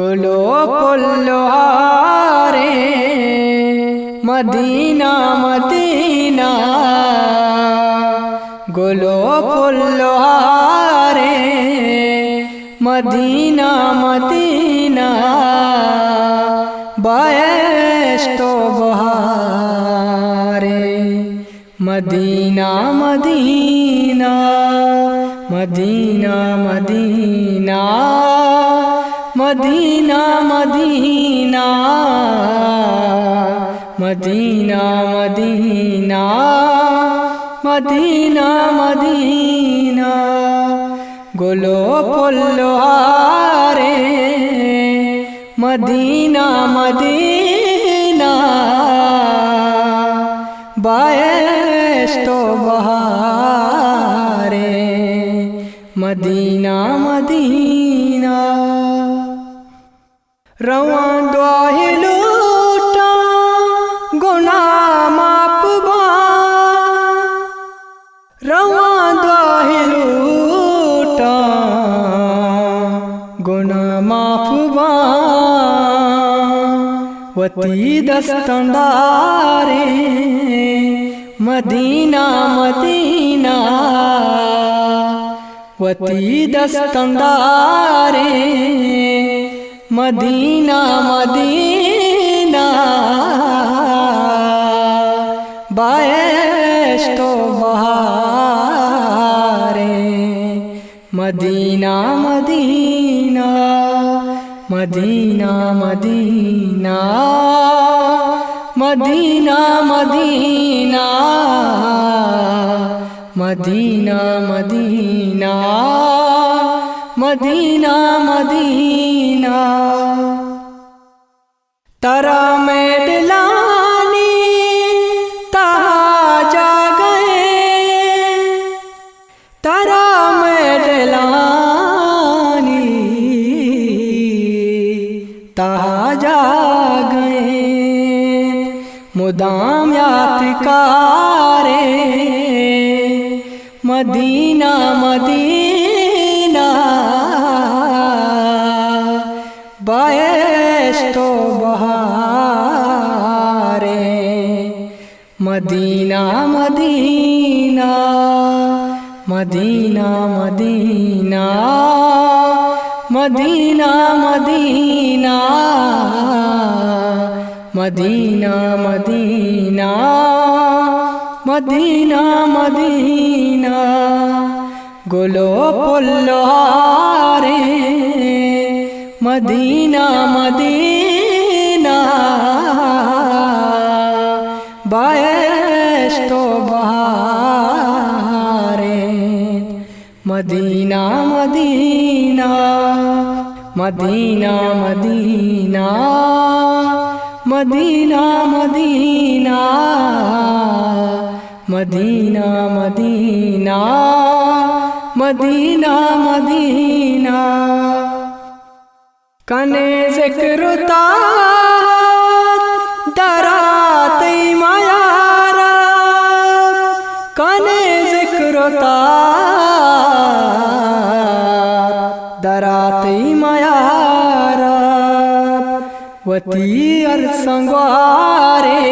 बोलो पुल्लो रे Medina Medina, गोलो पुल्लो रे मदीना मदीना, बायस्तो बहारे Medina Medina, Medina Medina, Medina Medina, Medina Medina, Medina Medina, गोलो पुल्लो रे मदीना मदीना, बायस्तो बहारे मदीना मदीना। रवां दुआहे लूटा गुनाह मापबा, रवां दुआहे लूटा गुनाह मापबा, वती दस्तंदारे मदीना मदीना, वती दस्तंदारे मदीना मदीना, बायस्तो बहारे Medina Medina, Medina Medina, Medina Medina, Medina Medina, Medina Medina. तरा में दिलानी ताजा गए, तरा में दिलानी ताजा गए, मुदाम यात्रिकारे मदीना मदीना, बायस्तो बहारे Medina Medina, Medina Medina, Medina Medina, Medina Medina, Medina Medina, गोलो पुल्लो रे मदीना मदीना, बायस्तो बहारे Medina Medina, Medina Medina, Medina Medina, Medina Medina, Medina Medina. कने ज़िक्रुता दराते मायारा, कने ज़िक्रुता दराते मायारा, वती अरसंगवारे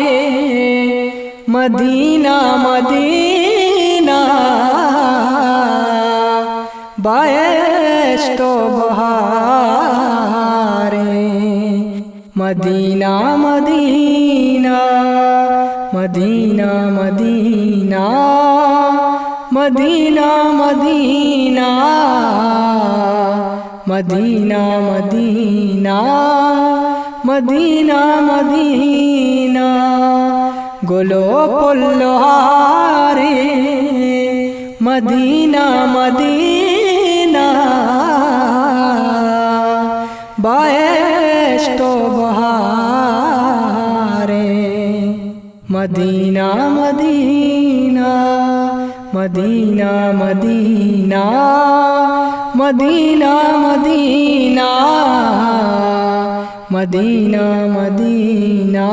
मदीना मदीना, बायस्तो बहारे Medina Medina, Medina Medina, Medina Medina, Medina Medina, Medina Medina, गोलो पुल्लो रे मदीना मदीना, बायस्तो बहारे Medina Medina, Medina Medina, Medina Medina, Medina Medina,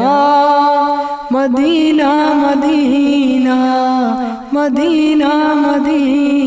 Medina Medina, Medina Medina.